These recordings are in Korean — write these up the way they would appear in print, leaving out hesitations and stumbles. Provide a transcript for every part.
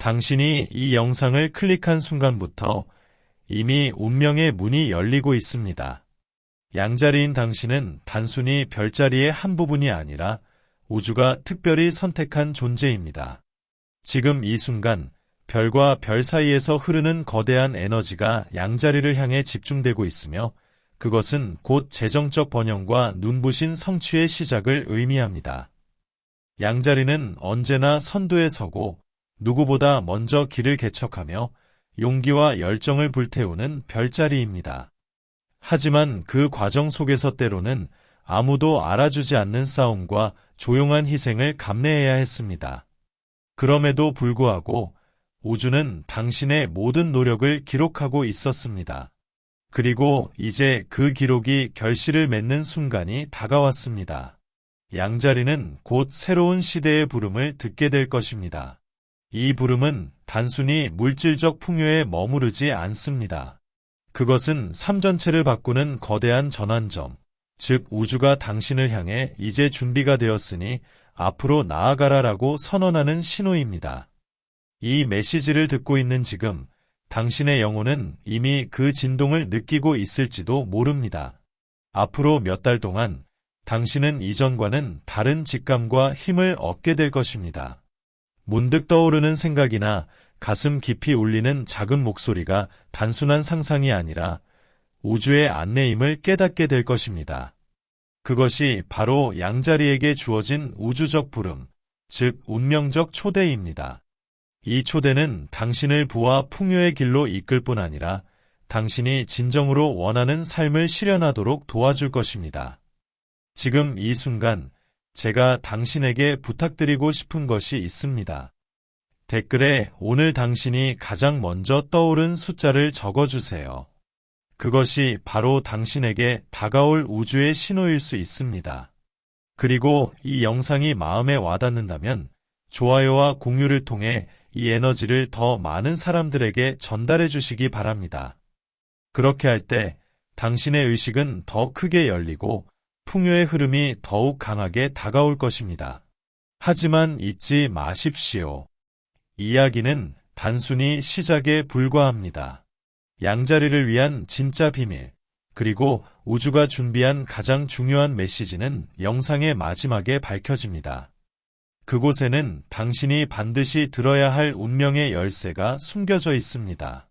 당신이 이 영상을 클릭한 순간부터 이미 운명의 문이 열리고 있습니다. 양자리인 당신은 단순히 별자리의 한 부분이 아니라 우주가 특별히 선택한 존재입니다. 지금 이 순간 별과 별 사이에서 흐르는 거대한 에너지가 양자리를 향해 집중되고 있으며 그것은 곧 재정적 번영과 눈부신 성취의 시작을 의미합니다. 양자리는 언제나 선두에 서고 누구보다 먼저 길을 개척하며 용기와 열정을 불태우는 별자리입니다. 하지만 그 과정 속에서 때로는 아무도 알아주지 않는 싸움과 조용한 희생을 감내해야 했습니다. 그럼에도 불구하고 우주는 당신의 모든 노력을 기록하고 있었습니다. 그리고 이제 그 기록이 결실을 맺는 순간이 다가왔습니다. 양자리는 곧 새로운 시대의 부름을 듣게 될 것입니다. 이 부름은 단순히 물질적 풍요에 머무르지 않습니다. 그것은 삶 전체를 바꾸는 거대한 전환점, 즉 우주가 당신을 향해 이제 준비가 되었으니 앞으로 나아가라라고 선언하는 신호입니다. 이 메시지를 듣고 있는 지금 당신의 영혼은 이미 그 진동을 느끼고 있을지도 모릅니다. 앞으로 몇 달 동안 당신은 이전과는 다른 직감과 힘을 얻게 될 것입니다. 문득 떠오르는 생각이나 가슴 깊이 울리는 작은 목소리가 단순한 상상이 아니라 우주의 안내임을 깨닫게 될 것입니다. 그것이 바로 양자리에게 주어진 우주적 부름, 즉 운명적 초대입니다. 이 초대는 당신을 부와 풍요의 길로 이끌 뿐 아니라 당신이 진정으로 원하는 삶을 실현하도록 도와줄 것입니다. 지금 이 순간 제가 당신에게 부탁드리고 싶은 것이 있습니다. 댓글에 오늘 당신이 가장 먼저 떠오른 숫자를 적어주세요. 그것이 바로 당신에게 다가올 우주의 신호일 수 있습니다. 그리고 이 영상이 마음에 와닿는다면 좋아요와 공유를 통해 이 에너지를 더 많은 사람들에게 전달해 주시기 바랍니다. 그렇게 할 때 당신의 의식은 더 크게 열리고 풍요의 흐름이 더욱 강하게 다가올 것입니다. 하지만 잊지 마십시오. 이야기는 단순히 시작에 불과합니다. 양자리를 위한 진짜 비밀, 그리고 우주가 준비한 가장 중요한 메시지는 영상의 마지막에 밝혀집니다. 그곳에는 당신이 반드시 들어야 할 운명의 열쇠가 숨겨져 있습니다.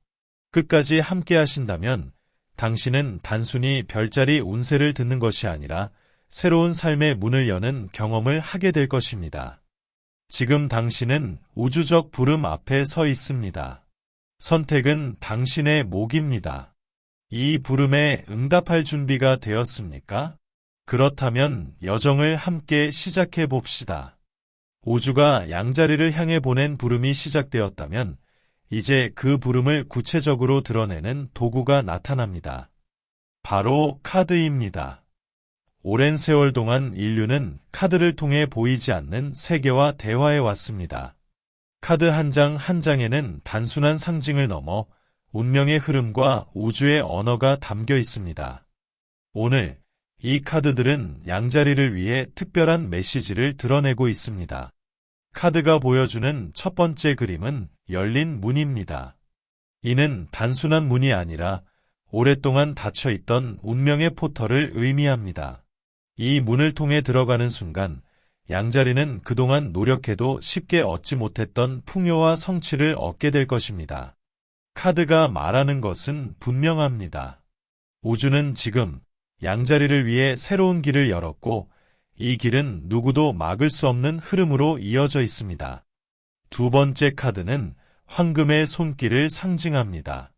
끝까지 함께 하신다면 당신은 단순히 별자리 운세를 듣는 것이 아니라 새로운 삶의 문을 여는 경험을 하게 될 것입니다. 지금 당신은 우주적 부름 앞에 서 있습니다. 선택은 당신의 몫입니다. 이 부름에 응답할 준비가 되었습니까? 그렇다면 여정을 함께 시작해 봅시다. 우주가 양자리를 향해 보낸 부름이 시작되었다면 이제 그 부름을 구체적으로 드러내는 도구가 나타납니다. 바로 카드입니다. 오랜 세월 동안 인류는 카드를 통해 보이지 않는 세계와 대화해 왔습니다. 카드 한 장 한 장에는 단순한 상징을 넘어 운명의 흐름과 우주의 언어가 담겨 있습니다. 오늘 이 카드들은 양자리를 위해 특별한 메시지를 드러내고 있습니다. 카드가 보여주는 첫 번째 그림은 열린 문입니다. 이는 단순한 문이 아니라 오랫동안 닫혀있던 운명의 포털을 의미합니다. 이 문을 통해 들어가는 순간 양자리는 그동안 노력해도 쉽게 얻지 못했던 풍요와 성취를 얻게 될 것입니다. 카드가 말하는 것은 분명합니다. 우주는 지금 양자리를 위해 새로운 길을 열었고 이 길은 누구도 막을 수 없는 흐름으로 이어져 있습니다. 두 번째 카드는 황금의 손길을 상징합니다.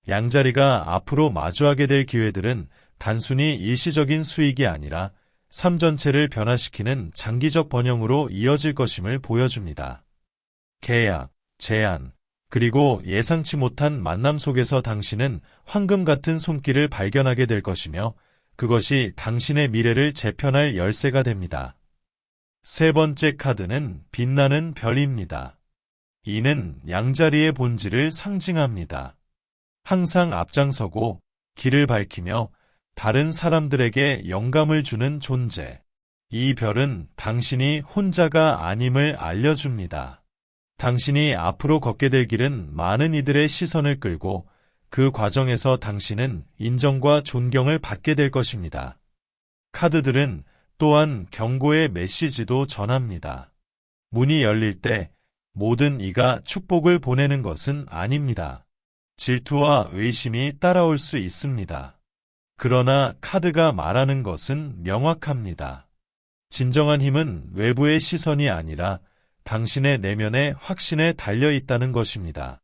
양자리가 앞으로 마주하게 될 기회들은 단순히 일시적인 수익이 아니라 삶 전체를 변화시키는 장기적 번영으로 이어질 것임을 보여줍니다. 계약, 제안, 그리고 예상치 못한 만남 속에서 당신은 황금 같은 손길을 발견하게 될 것이며 그것이 당신의 미래를 재편할 열쇠가 됩니다. 세 번째 카드는 빛나는 별입니다. 이는 양자리의 본질을 상징합니다. 항상 앞장서고 길을 밝히며 다른 사람들에게 영감을 주는 존재. 이 별은 당신이 혼자가 아님을 알려줍니다. 당신이 앞으로 걷게 될 길은 많은 이들의 시선을 끌고 그 과정에서 당신은 인정과 존경을 받게 될 것입니다. 카드들은 또한 경고의 메시지도 전합니다. 문이 열릴 때 모든 이가 축복을 보내는 것은 아닙니다. 질투와 의심이 따라올 수 있습니다. 그러나 카드가 말하는 것은 명확합니다. 진정한 힘은 외부의 시선이 아니라 당신의 내면의 확신에 달려 있다는 것입니다.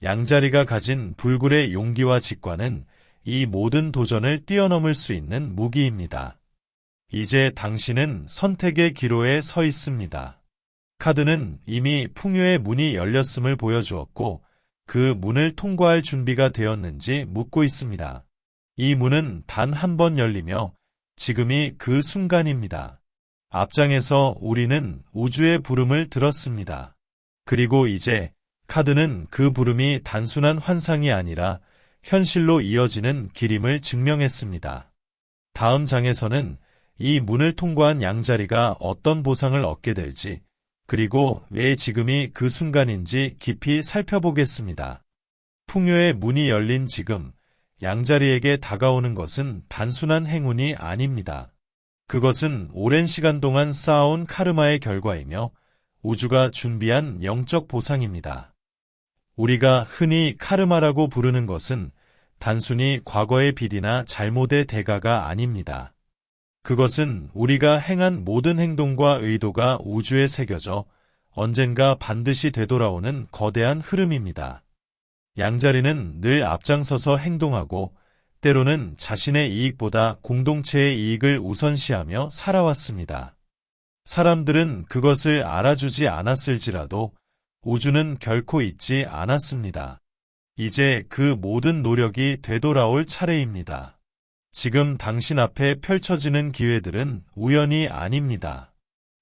양자리가 가진 불굴의 용기와 직관은 이 모든 도전을 뛰어넘을 수 있는 무기입니다. 이제 당신은 선택의 기로에 서 있습니다. 카드는 이미 풍요의 문이 열렸음을 보여주었고 그 문을 통과할 준비가 되었는지 묻고 있습니다. 이 문은 단 한 번 열리며 지금이 그 순간입니다. 앞장에서 우리는 우주의 부름을 들었습니다. 그리고 이제 카드는 그 부름이 단순한 환상이 아니라 현실로 이어지는 길임을 증명했습니다. 다음 장에서는 이 문을 통과한 양자리가 어떤 보상을 얻게 될지, 그리고 왜 지금이 그 순간인지 깊이 살펴보겠습니다. 풍요의 문이 열린 지금, 양자리에게 다가오는 것은 단순한 행운이 아닙니다. 그것은 오랜 시간 동안 쌓아온 카르마의 결과이며 우주가 준비한 영적 보상입니다. 우리가 흔히 카르마라고 부르는 것은 단순히 과거의 빚이나 잘못의 대가가 아닙니다. 그것은 우리가 행한 모든 행동과 의도가 우주에 새겨져 언젠가 반드시 되돌아오는 거대한 흐름입니다. 양자리는 늘 앞장서서 행동하고 때로는 자신의 이익보다 공동체의 이익을 우선시하며 살아왔습니다. 사람들은 그것을 알아주지 않았을지라도 우주는 결코 잊지 않았습니다. 이제 그 모든 노력이 되돌아올 차례입니다. 지금 당신 앞에 펼쳐지는 기회들은 우연이 아닙니다.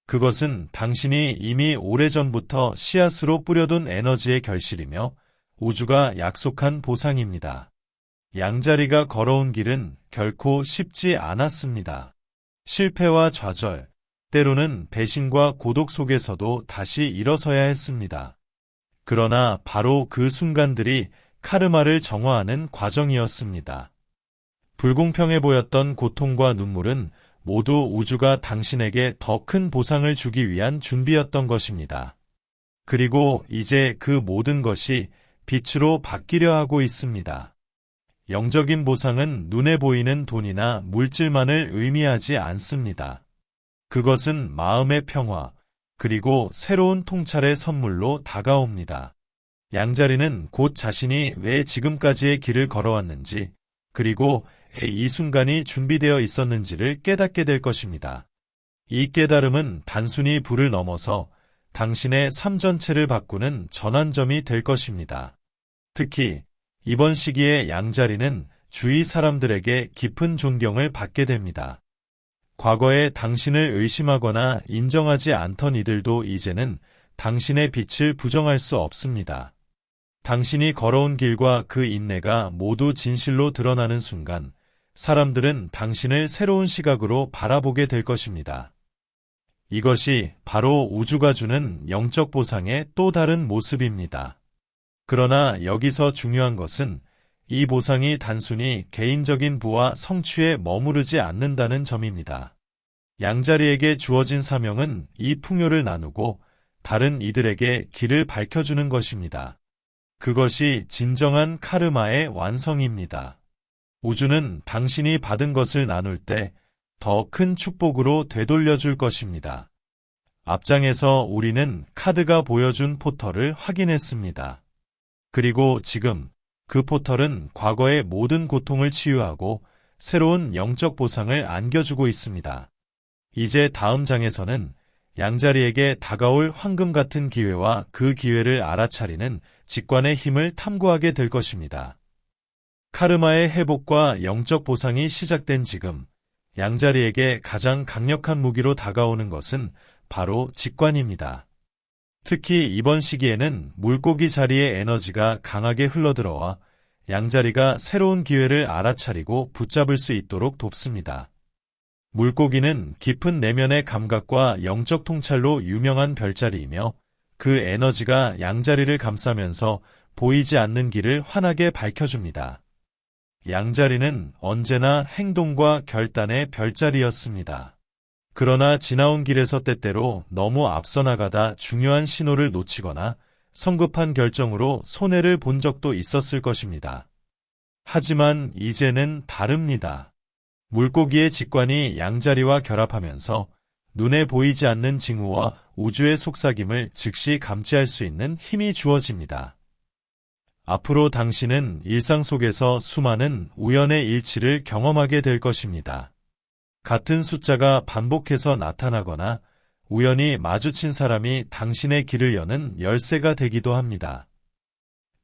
그것은 당신이 이미 오래전부터 씨앗으로 뿌려둔 에너지의 결실이며 우주가 약속한 보상입니다. 양자리가 걸어온 길은 결코 쉽지 않았습니다. 실패와 좌절, 때로는 배신과 고독 속에서도 다시 일어서야 했습니다. 그러나 바로 그 순간들이 카르마를 정화하는 과정이었습니다. 불공평해 보였던 고통과 눈물은 모두 우주가 당신에게 더 큰 보상을 주기 위한 준비였던 것입니다. 그리고 이제 그 모든 것이 빛으로 바뀌려 하고 있습니다. 영적인 보상은 눈에 보이는 돈이나 물질만을 의미하지 않습니다. 그것은 마음의 평화, 그리고 새로운 통찰의 선물로 다가옵니다. 양자리는 곧 자신이 왜 지금까지의 길을 걸어왔는지, 그리고 이 순간이 준비되어 있었는지를 깨닫게 될 것입니다. 이 깨달음은 단순히 불을 넘어서 당신의 삶 전체를 바꾸는 전환점이 될 것입니다. 특히 이번 시기에 양자리는 주위 사람들에게 깊은 존경을 받게 됩니다. 과거에 당신을 의심하거나 인정하지 않던 이들도 이제는 당신의 빛을 부정할 수 없습니다. 당신이 걸어온 길과 그 인내가 모두 진실로 드러나는 순간, 사람들은 당신을 새로운 시각으로 바라보게 될 것입니다. 이것이 바로 우주가 주는 영적 보상의 또 다른 모습입니다. 그러나 여기서 중요한 것은 이 보상이 단순히 개인적인 부와 성취에 머무르지 않는다는 점입니다. 양자리에게 주어진 사명은 이 풍요를 나누고 다른 이들에게 길을 밝혀주는 것입니다. 그것이 진정한 카르마의 완성입니다. 우주는 당신이 받은 것을 나눌 때 더 큰 축복으로 되돌려줄 것입니다. 앞장에서 우리는 카드가 보여준 포털을 확인했습니다. 그리고 지금 그 포털은 과거의 모든 고통을 치유하고 새로운 영적 보상을 안겨주고 있습니다. 이제 다음 장에서는 양자리에게 다가올 황금 같은 기회와 그 기회를 알아차리는 직관의 힘을 탐구하게 될 것입니다. 카르마의 회복과 영적 보상이 시작된 지금, 양자리에게 가장 강력한 무기로 다가오는 것은 바로 직관입니다. 특히 이번 시기에는 물고기 자리의 에너지가 강하게 흘러들어와 양자리가 새로운 기회를 알아차리고 붙잡을 수 있도록 돕습니다. 물고기는 깊은 내면의 감각과 영적 통찰로 유명한 별자리이며 그 에너지가 양자리를 감싸면서 보이지 않는 길을 환하게 밝혀줍니다. 양자리는 언제나 행동과 결단의 별자리였습니다. 그러나 지나온 길에서 때때로 너무 앞서 나가다 중요한 신호를 놓치거나 성급한 결정으로 손해를 본 적도 있었을 것입니다. 하지만 이제는 다릅니다. 물고기의 직관이 양자리와 결합하면서 눈에 보이지 않는 징후와 우주의 속삭임을 즉시 감지할 수 있는 힘이 주어집니다. 앞으로 당신은 일상 속에서 수많은 우연의 일치를 경험하게 될 것입니다. 같은 숫자가 반복해서 나타나거나 우연히 마주친 사람이 당신의 길을 여는 열쇠가 되기도 합니다.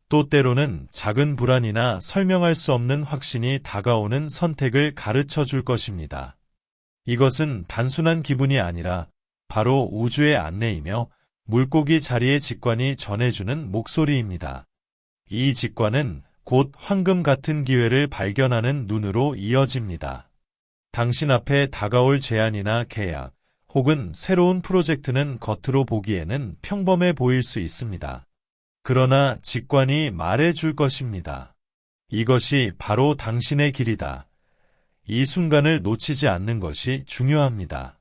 또 때로는 작은 불안이나 설명할 수 없는 확신이 다가오는 선택을 가르쳐 줄 것입니다. 이것은 단순한 기분이 아니라 바로 우주의 안내이며 물고기 자리의 직관이 전해주는 목소리입니다. 이 직관은 곧 황금 같은 기회를 발견하는 눈으로 이어집니다. 당신 앞에 다가올 제안이나 계약, 혹은 새로운 프로젝트는 겉으로 보기에는 평범해 보일 수 있습니다. 그러나 직관이 말해줄 것입니다. 이것이 바로 당신의 길이다. 이 순간을 놓치지 않는 것이 중요합니다.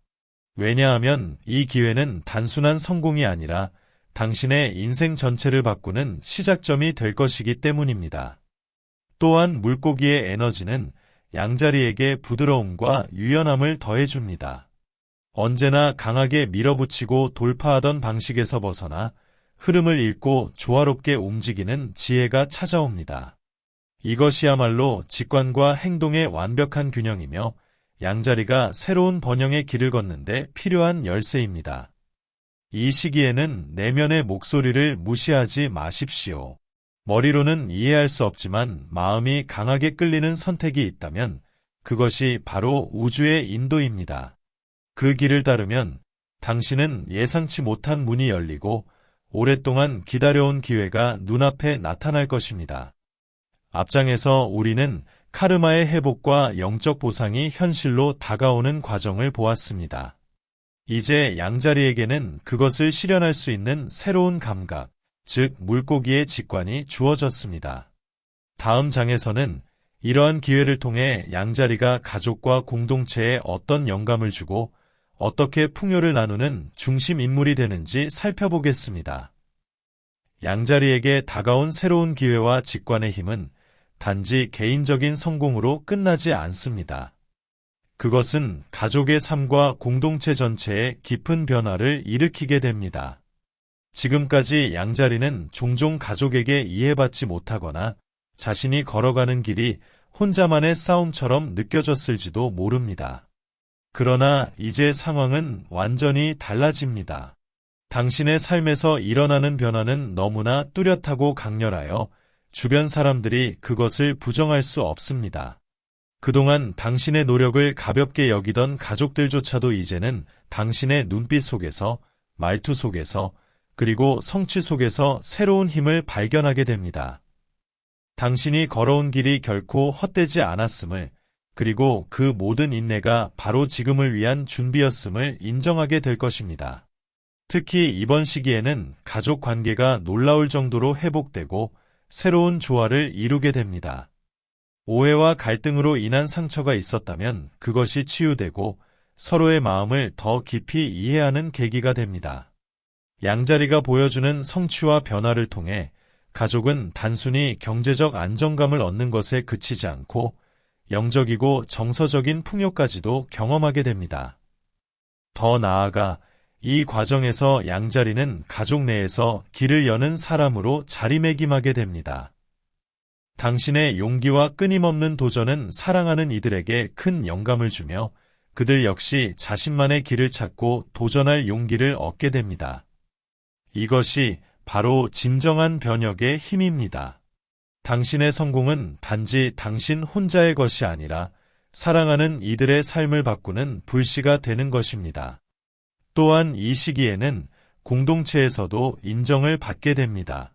왜냐하면 이 기회는 단순한 성공이 아니라 당신의 인생 전체를 바꾸는 시작점이 될 것이기 때문입니다. 또한 물고기의 에너지는 양자리에게 부드러움과 유연함을 더해줍니다. 언제나 강하게 밀어붙이고 돌파하던 방식에서 벗어나 흐름을 읽고 조화롭게 움직이는 지혜가 찾아옵니다. 이것이야말로 직관과 행동의 완벽한 균형이며 양자리가 새로운 번영의 길을 걷는데 필요한 열쇠입니다. 이 시기에는 내면의 목소리를 무시하지 마십시오. 머리로는 이해할 수 없지만 마음이 강하게 끌리는 선택이 있다면 그것이 바로 우주의 인도입니다. 그 길을 따르면 당신은 예상치 못한 문이 열리고 오랫동안 기다려온 기회가 눈앞에 나타날 것입니다. 앞장에서 우리는 카르마의 회복과 영적 보상이 현실로 다가오는 과정을 보았습니다. 이제 양자리에게는 그것을 실현할 수 있는 새로운 감각, 즉 물고기의 직관이 주어졌습니다. 다음 장에서는 이러한 기회를 통해 양자리가 가족과 공동체에 어떤 영감을 주고 어떻게 풍요를 나누는 중심 인물이 되는지 살펴보겠습니다. 양자리에게 다가온 새로운 기회와 직관의 힘은 단지 개인적인 성공으로 끝나지 않습니다. 그것은 가족의 삶과 공동체 전체에 깊은 변화를 일으키게 됩니다. 지금까지 양자리는 종종 가족에게 이해받지 못하거나 자신이 걸어가는 길이 혼자만의 싸움처럼 느껴졌을지도 모릅니다. 그러나 이제 상황은 완전히 달라집니다. 당신의 삶에서 일어나는 변화는 너무나 뚜렷하고 강렬하여 주변 사람들이 그것을 부정할 수 없습니다. 그동안 당신의 노력을 가볍게 여기던 가족들조차도 이제는 당신의 눈빛 속에서, 말투 속에서, 그리고 성취 속에서 새로운 힘을 발견하게 됩니다. 당신이 걸어온 길이 결코 헛되지 않았음을, 그리고 그 모든 인내가 바로 지금을 위한 준비였음을 인정하게 될 것입니다. 특히 이번 시기에는 가족 관계가 놀라울 정도로 회복되고 새로운 조화를 이루게 됩니다. 오해와 갈등으로 인한 상처가 있었다면 그것이 치유되고 서로의 마음을 더 깊이 이해하는 계기가 됩니다. 양자리가 보여주는 성취와 변화를 통해 가족은 단순히 경제적 안정감을 얻는 것에 그치지 않고 영적이고 정서적인 풍요까지도 경험하게 됩니다. 더 나아가 이 과정에서 양자리는 가족 내에서 길을 여는 사람으로 자리매김하게 됩니다. 당신의 용기와 끊임없는 도전은 사랑하는 이들에게 큰 영감을 주며 그들 역시 자신만의 길을 찾고 도전할 용기를 얻게 됩니다. 이것이 바로 진정한 변혁의 힘입니다. 당신의 성공은 단지 당신 혼자의 것이 아니라 사랑하는 이들의 삶을 바꾸는 불씨가 되는 것입니다. 또한 이 시기에는 공동체에서도 인정을 받게 됩니다.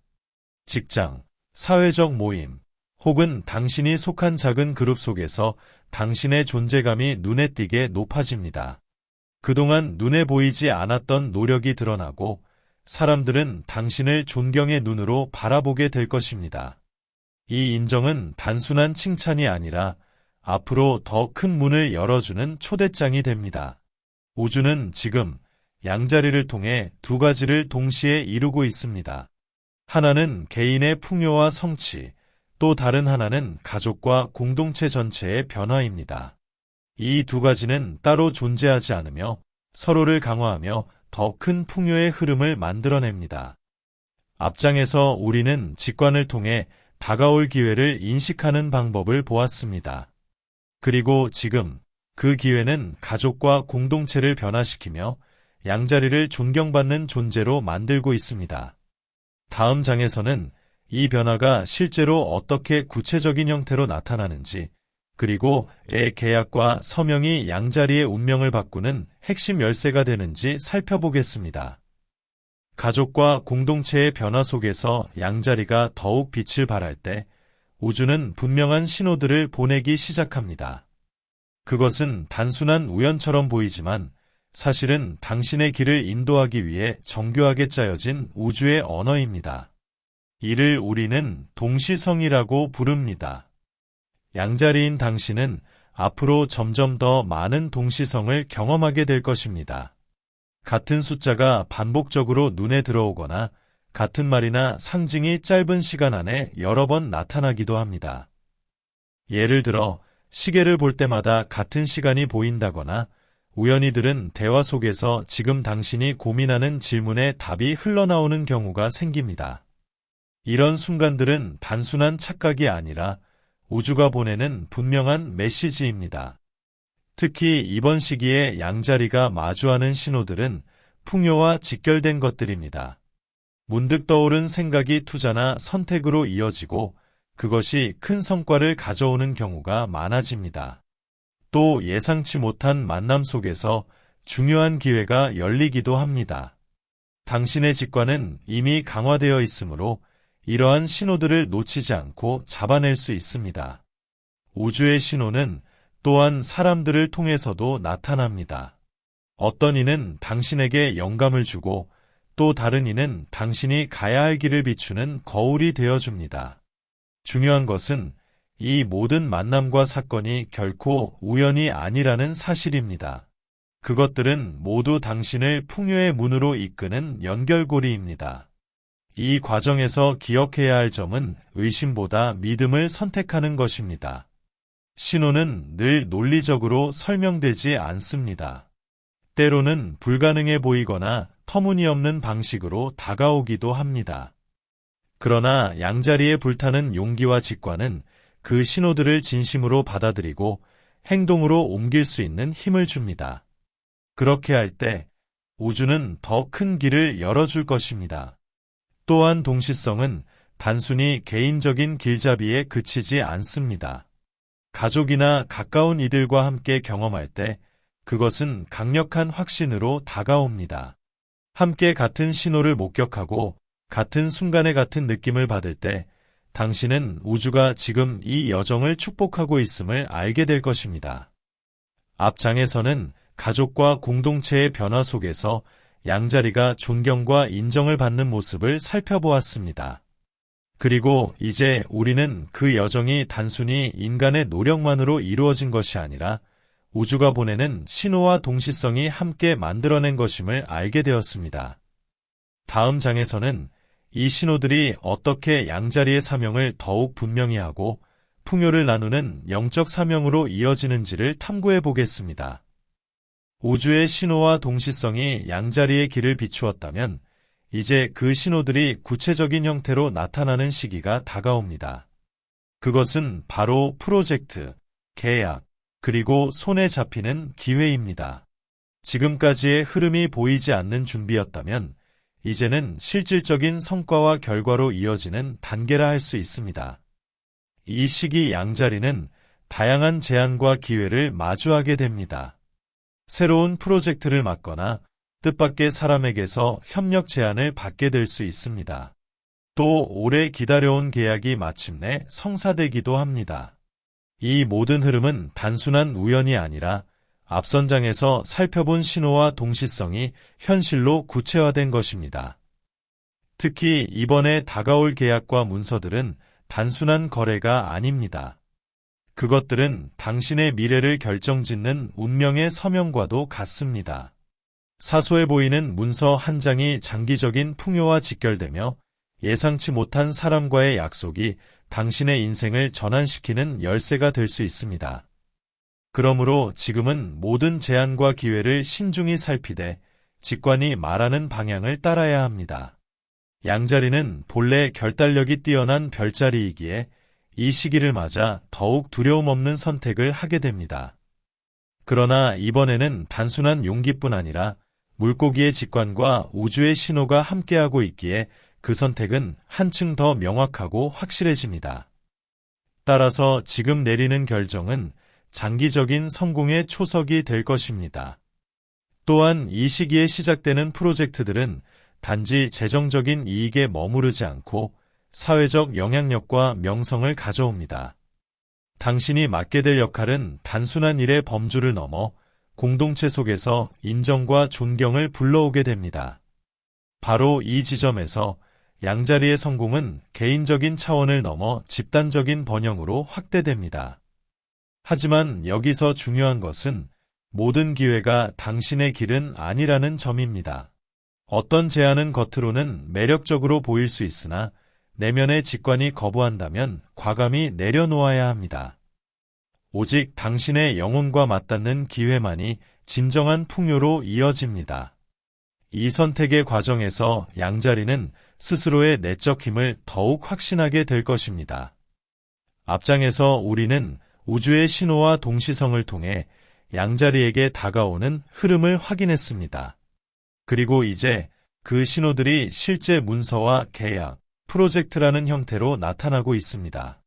직장, 사회적 모임, 혹은 당신이 속한 작은 그룹 속에서 당신의 존재감이 눈에 띄게 높아집니다. 그동안 눈에 보이지 않았던 노력이 드러나고 사람들은 당신을 존경의 눈으로 바라보게 될 것입니다. 이 인정은 단순한 칭찬이 아니라 앞으로 더 큰 문을 열어주는 초대장이 됩니다. 우주는 지금 양자리를 통해 두 가지를 동시에 이루고 있습니다. 하나는 개인의 풍요와 성취, 또 다른 하나는 가족과 공동체 전체의 변화입니다. 이 두 가지는 따로 존재하지 않으며 서로를 강화하며 더 큰 풍요의 흐름을 만들어냅니다. 앞장에서 우리는 직관을 통해 다가올 기회를 인식하는 방법을 보았습니다. 그리고 지금 그 기회는 가족과 공동체를 변화시키며 양자리를 존경받는 존재로 만들고 있습니다. 다음 장에서는 이 변화가 실제로 어떻게 구체적인 형태로 나타나는지, 그리고 계약과 서명이 양자리의 운명을 바꾸는 핵심 열쇠가 되는지 살펴보겠습니다. 가족과 공동체의 변화 속에서 양자리가 더욱 빛을 발할 때 우주는 분명한 신호들을 보내기 시작합니다. 그것은 단순한 우연처럼 보이지만 사실은 당신의 길을 인도하기 위해 정교하게 짜여진 우주의 언어입니다. 이를 우리는 동시성이라고 부릅니다. 양자리인 당신은 앞으로 점점 더 많은 동시성을 경험하게 될 것입니다. 같은 숫자가 반복적으로 눈에 들어오거나 같은 말이나 상징이 짧은 시간 안에 여러 번 나타나기도 합니다. 예를 들어 시계를 볼 때마다 같은 시간이 보인다거나 우연히 들은 대화 속에서 지금 당신이 고민하는 질문에 답이 흘러나오는 경우가 생깁니다. 이런 순간들은 단순한 착각이 아니라 우주가 보내는 분명한 메시지입니다. 특히 이번 시기에 양자리가 마주하는 신호들은 풍요와 직결된 것들입니다. 문득 떠오른 생각이 투자나 선택으로 이어지고 그것이 큰 성과를 가져오는 경우가 많아집니다. 또 예상치 못한 만남 속에서 중요한 기회가 열리기도 합니다. 당신의 직관은 이미 강화되어 있으므로 이러한 신호들을 놓치지 않고 잡아낼 수 있습니다. 우주의 신호는 또한 사람들을 통해서도 나타납니다. 어떤 이는 당신에게 영감을 주고 또 다른 이는 당신이 가야 할 길을 비추는 거울이 되어줍니다. 중요한 것은 이 모든 만남과 사건이 결코 우연이 아니라는 사실입니다. 그것들은 모두 당신을 풍요의 문으로 이끄는 연결고리입니다. 이 과정에서 기억해야 할 점은 의심보다 믿음을 선택하는 것입니다. 신호는 늘 논리적으로 설명되지 않습니다. 때로는 불가능해 보이거나 터무니없는 방식으로 다가오기도 합니다. 그러나 양자리에 불타는 용기와 직관은 그 신호들을 진심으로 받아들이고 행동으로 옮길 수 있는 힘을 줍니다. 그렇게 할 때 우주는 더 큰 길을 열어줄 것입니다. 또한 동시성은 단순히 개인적인 길잡이에 그치지 않습니다. 가족이나 가까운 이들과 함께 경험할 때 그것은 강력한 확신으로 다가옵니다. 함께 같은 신호를 목격하고 같은 순간에 같은 느낌을 받을 때 당신은 우주가 지금 이 여정을 축복하고 있음을 알게 될 것입니다. 앞장에서는 가족과 공동체의 변화 속에서 양자리가 존경과 인정을 받는 모습을 살펴보았습니다. 그리고 이제 우리는 그 여정이 단순히 인간의 노력만으로 이루어진 것이 아니라 우주가 보내는 신호와 동시성이 함께 만들어낸 것임을 알게 되었습니다. 다음 장에서는 이 신호들이 어떻게 양자리의 사명을 더욱 분명히 하고 풍요를 나누는 영적 사명으로 이어지는지를 탐구해 보겠습니다. 우주의 신호와 동시성이 양자리의 길을 비추었다면 이제 그 신호들이 구체적인 형태로 나타나는 시기가 다가옵니다. 그것은 바로 프로젝트, 계약, 그리고 손에 잡히는 기회입니다. 지금까지의 흐름이 보이지 않는 준비였다면 이제는 실질적인 성과와 결과로 이어지는 단계라 할 수 있습니다. 이 시기 양자리는 다양한 제안과 기회를 마주하게 됩니다. 새로운 프로젝트를 맡거나 뜻밖의 사람에게서 협력 제안을 받게 될 수 있습니다. 또 오래 기다려온 계약이 마침내 성사되기도 합니다. 이 모든 흐름은 단순한 우연이 아니라 앞선 장에서 살펴본 신호와 동시성이 현실로 구체화된 것입니다. 특히 이번에 다가올 계약과 문서들은 단순한 거래가 아닙니다. 그것들은 당신의 미래를 결정짓는 운명의 서명과도 같습니다. 사소해 보이는 문서 한 장이 장기적인 풍요와 직결되며 예상치 못한 사람과의 약속이 당신의 인생을 전환시키는 열쇠가 될 수 있습니다. 그러므로 지금은 모든 제안과 기회를 신중히 살피되 직관이 말하는 방향을 따라야 합니다. 양자리는 본래 결단력이 뛰어난 별자리이기에 이 시기를 맞아 더욱 두려움 없는 선택을 하게 됩니다. 그러나 이번에는 단순한 용기뿐 아니라 물고기의 직관과 우주의 신호가 함께하고 있기에 그 선택은 한층 더 명확하고 확실해집니다. 따라서 지금 내리는 결정은 장기적인 성공의 초석이 될 것입니다. 또한 이 시기에 시작되는 프로젝트들은 단지 재정적인 이익에 머무르지 않고 사회적 영향력과 명성을 가져옵니다. 당신이 맡게 될 역할은 단순한 일의 범주를 넘어 공동체 속에서 인정과 존경을 불러오게 됩니다. 바로 이 지점에서 양자리의 성공은 개인적인 차원을 넘어 집단적인 번영으로 확대됩니다. 하지만 여기서 중요한 것은 모든 기회가 당신의 길은 아니라는 점입니다. 어떤 제안은 겉으로는 매력적으로 보일 수 있으나 내면의 직관이 거부한다면 과감히 내려놓아야 합니다. 오직 당신의 영혼과 맞닿는 기회만이 진정한 풍요로 이어집니다. 이 선택의 과정에서 양자리는 스스로의 내적 힘을 더욱 확신하게 될 것입니다. 앞장에서 우리는 우주의 신호와 동시성을 통해 양자리에게 다가오는 흐름을 확인했습니다. 그리고 이제 그 신호들이 실제 문서와 계약, 프로젝트라는 형태로 나타나고 있습니다.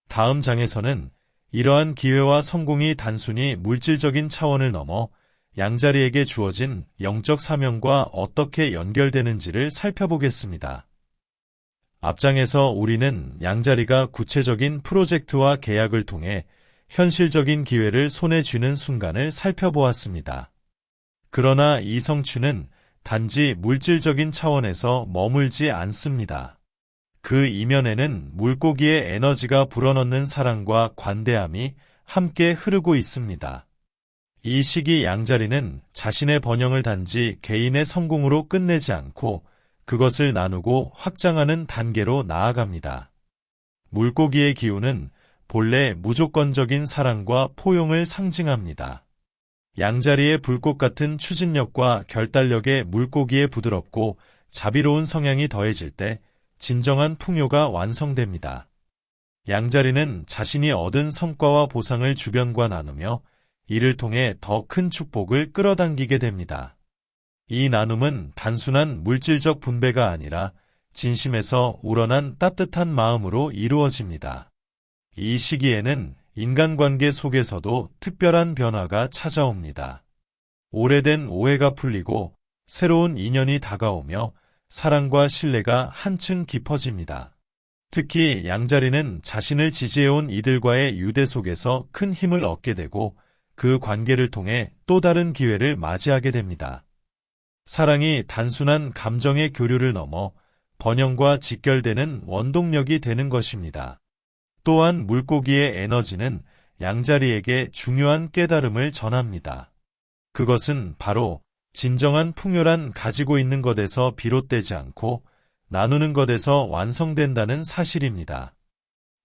다음 장에서는 이러한 기회와 성공이 단순히 물질적인 차원을 넘어 양자리에게 주어진 영적 사명과 어떻게 연결되는지를 살펴보겠습니다. 앞장에서 우리는 양자리가 구체적인 프로젝트와 계약을 통해 현실적인 기회를 손에 쥐는 순간을 살펴보았습니다. 그러나 이 성취는 단지 물질적인 차원에서 머물지 않습니다. 그 이면에는 물고기의 에너지가 불어넣는 사랑과 관대함이 함께 흐르고 있습니다. 이 시기 양자리는 자신의 번영을 단지 개인의 성공으로 끝내지 않고 그것을 나누고 확장하는 단계로 나아갑니다. 물고기의 기운은 본래 무조건적인 사랑과 포용을 상징합니다. 양자리의 불꽃 같은 추진력과 결단력에 물고기의 부드럽고 자비로운 성향이 더해질 때 진정한 풍요가 완성됩니다. 양자리는 자신이 얻은 성과와 보상을 주변과 나누며 이를 통해 더 큰 축복을 끌어당기게 됩니다. 이 나눔은 단순한 물질적 분배가 아니라 진심에서 우러난 따뜻한 마음으로 이루어집니다. 이 시기에는 인간관계 속에서도 특별한 변화가 찾아옵니다. 오래된 오해가 풀리고 새로운 인연이 다가오며 사랑과 신뢰가 한층 깊어집니다. 특히 양자리는 자신을 지지해온 이들과의 유대 속에서 큰 힘을 얻게 되고 그 관계를 통해 또 다른 기회를 맞이하게 됩니다. 사랑이 단순한 감정의 교류를 넘어 번영과 직결되는 원동력이 되는 것입니다. 또한 물고기의 에너지는 양자리에게 중요한 깨달음을 전합니다. 그것은 바로 진정한 풍요란 가지고 있는 것에서 비롯되지 않고 나누는 것에서 완성된다는 사실입니다.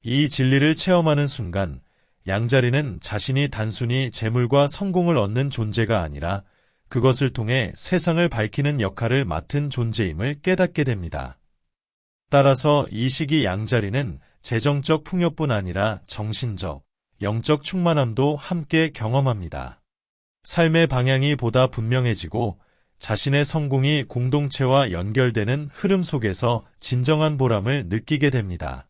이 진리를 체험하는 순간 양자리는 자신이 단순히 재물과 성공을 얻는 존재가 아니라 그것을 통해 세상을 밝히는 역할을 맡은 존재임을 깨닫게 됩니다. 따라서 이 시기 양자리는 재정적 풍요뿐 아니라 정신적, 영적 충만함도 함께 경험합니다. 삶의 방향이 보다 분명해지고 자신의 성공이 공동체와 연결되는 흐름 속에서 진정한 보람을 느끼게 됩니다.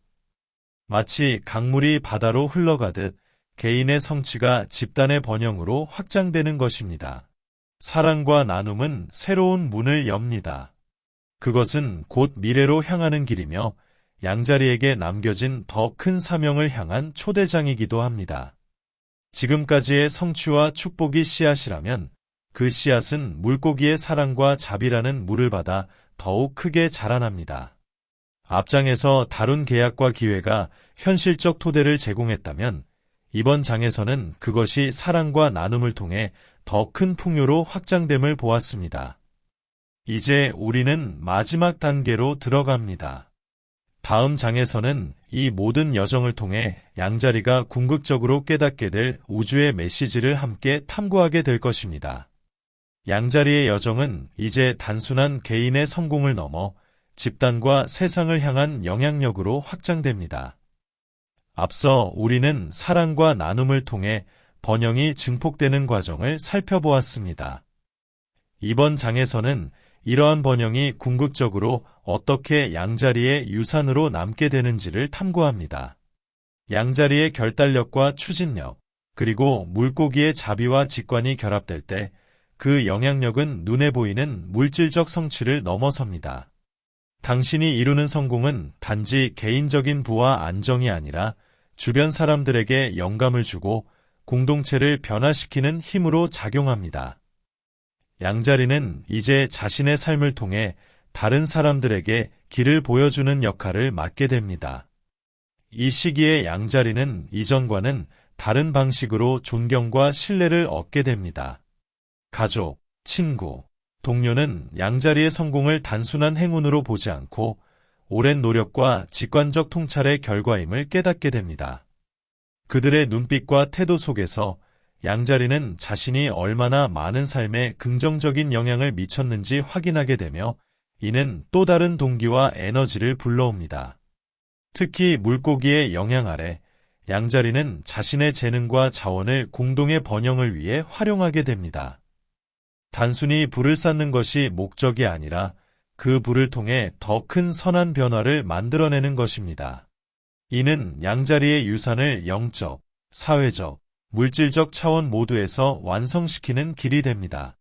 마치 강물이 바다로 흘러가듯 개인의 성취가 집단의 번영으로 확장되는 것입니다. 사랑과 나눔은 새로운 문을 엽니다. 그것은 곧 미래로 향하는 길이며 양자리에게 남겨진 더 큰 사명을 향한 초대장이기도 합니다. 지금까지의 성취와 축복이 씨앗이라면 그 씨앗은 물고기의 사랑과 자비라는 물을 받아 더욱 크게 자라납니다. 앞장에서 다룬 계약과 기회가 현실적 토대를 제공했다면 이번 장에서는 그것이 사랑과 나눔을 통해 더 큰 풍요로 확장됨을 보았습니다. 이제 우리는 마지막 단계로 들어갑니다. 다음 장에서는 이 모든 여정을 통해 양자리가 궁극적으로 깨닫게 될 우주의 메시지를 함께 탐구하게 될 것입니다. 양자리의 여정은 이제 단순한 개인의 성공을 넘어 집단과 세상을 향한 영향력으로 확장됩니다. 앞서 우리는 사랑과 나눔을 통해 번영이 증폭되는 과정을 살펴보았습니다. 이번 장에서는 이러한 번영이 궁극적으로 어떻게 양자리의 유산으로 남게 되는지를 탐구합니다. 양자리의 결단력과 추진력, 그리고 물고기의 자비와 직관이 결합될 때 그 영향력은 눈에 보이는 물질적 성취를 넘어섭니다. 당신이 이루는 성공은 단지 개인적인 부와 안정이 아니라 주변 사람들에게 영감을 주고 공동체를 변화시키는 힘으로 작용합니다. 양자리는 이제 자신의 삶을 통해 다른 사람들에게 길을 보여주는 역할을 맡게 됩니다. 이 시기에 양자리는 이전과는 다른 방식으로 존경과 신뢰를 얻게 됩니다. 가족, 친구, 동료는 양자리의 성공을 단순한 행운으로 보지 않고 오랜 노력과 직관적 통찰의 결과임을 깨닫게 됩니다. 그들의 눈빛과 태도 속에서 양자리는 자신이 얼마나 많은 삶에 긍정적인 영향을 미쳤는지 확인하게 되며 이는 또 다른 동기와 에너지를 불러옵니다. 특히 물고기의 영향 아래 양자리는 자신의 재능과 자원을 공동의 번영을 위해 활용하게 됩니다. 단순히 부를 쌓는 것이 목적이 아니라 그 부를 통해 더 큰 선한 변화를 만들어내는 것입니다. 이는 양자리의 유산을 영적, 사회적, 물질적 차원 모두에서 완성시키는 길이 됩니다.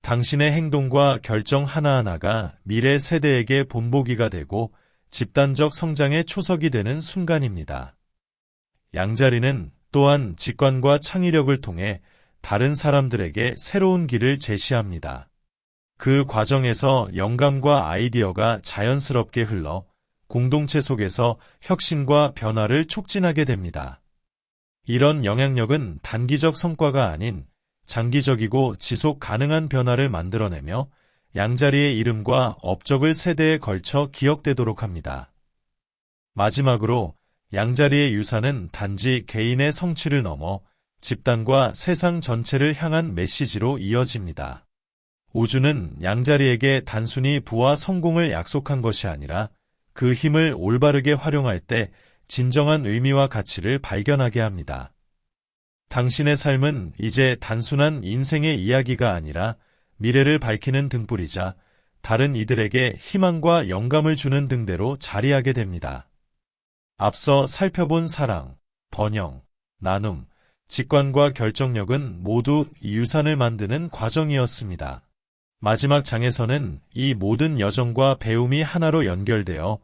당신의 행동과 결정 하나하나가 미래 세대에게 본보기가 되고 집단적 성장의 초석이 되는 순간입니다. 양자리는 또한 직관과 창의력을 통해 다른 사람들에게 새로운 길을 제시합니다. 그 과정에서 영감과 아이디어가 자연스럽게 흘러 공동체 속에서 혁신과 변화를 촉진하게 됩니다. 이런 영향력은 단기적 성과가 아닌 장기적이고 지속 가능한 변화를 만들어내며 양자리의 이름과 업적을 세대에 걸쳐 기억되도록 합니다. 마지막으로 양자리의 유산은 단지 개인의 성취를 넘어 집단과 세상 전체를 향한 메시지로 이어집니다. 우주는 양자리에게 단순히 부와 성공을 약속한 것이 아니라 그 힘을 올바르게 활용할 때 진정한 의미와 가치를 발견하게 합니다. 당신의 삶은 이제 단순한 인생의 이야기가 아니라 미래를 밝히는 등불이자 다른 이들에게 희망과 영감을 주는 등대로 자리하게 됩니다. 앞서 살펴본 사랑, 번영, 나눔, 직관과 결정력은 모두 이 유산을 만드는 과정이었습니다. 마지막 장에서는 이 모든 여정과 배움이 하나로 연결되어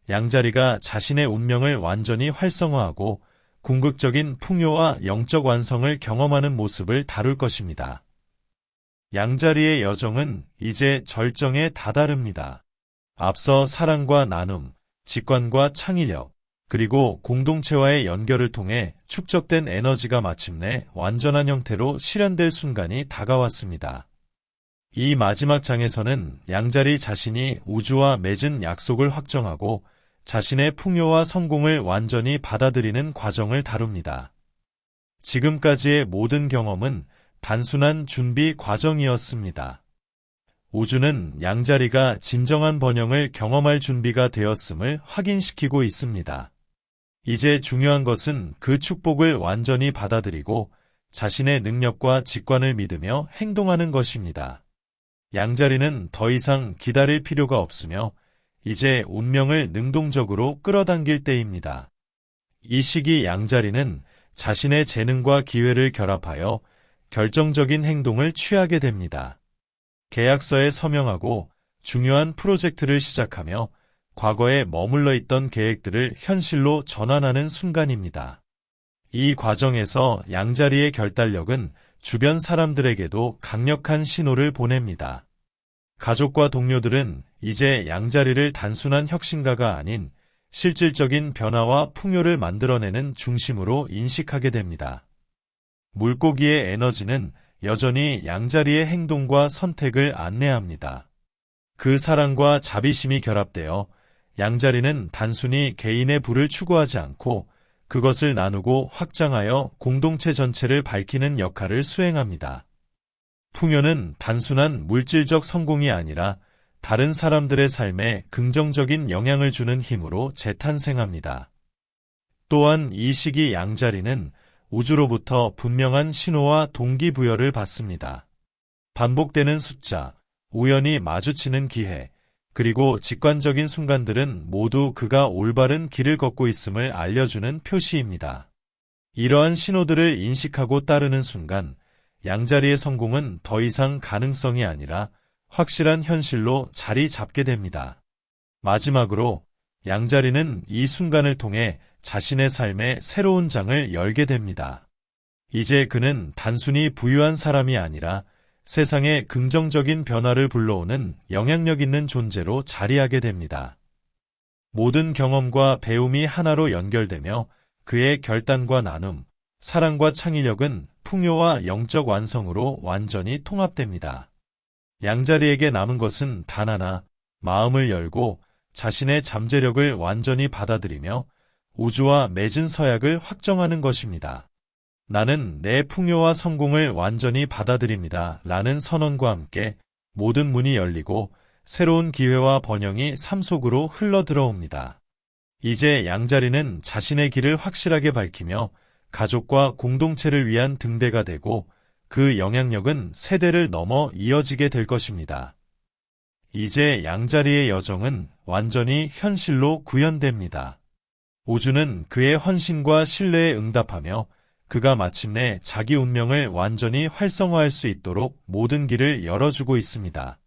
양자리가 자신의 운명을 완전히 활성화하고 궁극적인 풍요와 영적 완성을 경험하는 모습을 다룰 것입니다. 양자리의 여정은 이제 절정에 다다릅니다. 앞서 사랑과 나눔, 직관과 창의력, 그리고 공동체와의 연결을 통해 축적된 에너지가 마침내 완전한 형태로 실현될 순간이 다가왔습니다. 이 마지막 장에서는 양자리 자신이 우주와 맺은 약속을 확정하고 자신의 풍요와 성공을 완전히 받아들이는 과정을 다룹니다. 지금까지의 모든 경험은 단순한 준비 과정이었습니다. 우주는 양자리가 진정한 번영을 경험할 준비가 되었음을 확인시키고 있습니다. 이제 중요한 것은 그 축복을 완전히 받아들이고 자신의 능력과 직관을 믿으며 행동하는 것입니다. 양자리는 더 이상 기다릴 필요가 없으며 이제 운명을 능동적으로 끌어당길 때입니다. 이 시기 양자리는 자신의 재능과 기회를 결합하여 결정적인 행동을 취하게 됩니다. 계약서에 서명하고 중요한 프로젝트를 시작하며 과거에 머물러 있던 계획들을 현실로 전환하는 순간입니다. 이 과정에서 양자리의 결단력은 주변 사람들에게도 강력한 신호를 보냅니다. 가족과 동료들은 이제 양자리를 단순한 혁신가가 아닌 실질적인 변화와 풍요를 만들어내는 중심으로 인식하게 됩니다. 물고기의 에너지는 여전히 양자리의 행동과 선택을 안내합니다. 그 사랑과 자비심이 결합되어 양자리는 단순히 개인의 부를 추구하지 않고 그것을 나누고 확장하여 공동체 전체를 밝히는 역할을 수행합니다. 풍요는 단순한 물질적 성공이 아니라 다른 사람들의 삶에 긍정적인 영향을 주는 힘으로 재탄생합니다. 또한 이 시기 양자리는 우주로부터 분명한 신호와 동기부여를 받습니다. 반복되는 숫자, 우연히 마주치는 기회, 그리고 직관적인 순간들은 모두 그가 올바른 길을 걷고 있음을 알려주는 표시입니다. 이러한 신호들을 인식하고 따르는 순간 양자리의 성공은 더 이상 가능성이 아니라 확실한 현실로 자리 잡게 됩니다. 마지막으로 양자리는 이 순간을 통해 자신의 삶의 새로운 장을 열게 됩니다. 이제 그는 단순히 부유한 사람이 아니라 세상에 긍정적인 변화를 불러오는 영향력 있는 존재로 자리하게 됩니다. 모든 경험과 배움이 하나로 연결되며 그의 결단과 나눔, 사랑과 창의력은 풍요와 영적 완성으로 완전히 통합됩니다. 양자리에게 남은 것은 단 하나, 마음을 열고 자신의 잠재력을 완전히 받아들이며 우주와 맺은 서약을 확정하는 것입니다. 나는 내 풍요와 성공을 완전히 받아들입니다. 라는 선언과 함께 모든 문이 열리고 새로운 기회와 번영이 삶 속으로 흘러 들어옵니다. 이제 양자리는 자신의 길을 확실하게 밝히며 가족과 공동체를 위한 등대가 되고 그 영향력은 세대를 넘어 이어지게 될 것입니다. 이제 양자리의 여정은 완전히 현실로 구현됩니다. 우주는 그의 헌신과 신뢰에 응답하며 그가 마침내 자기 운명을 완전히 활성화할 수 있도록 모든 길을 열어주고 있습니다.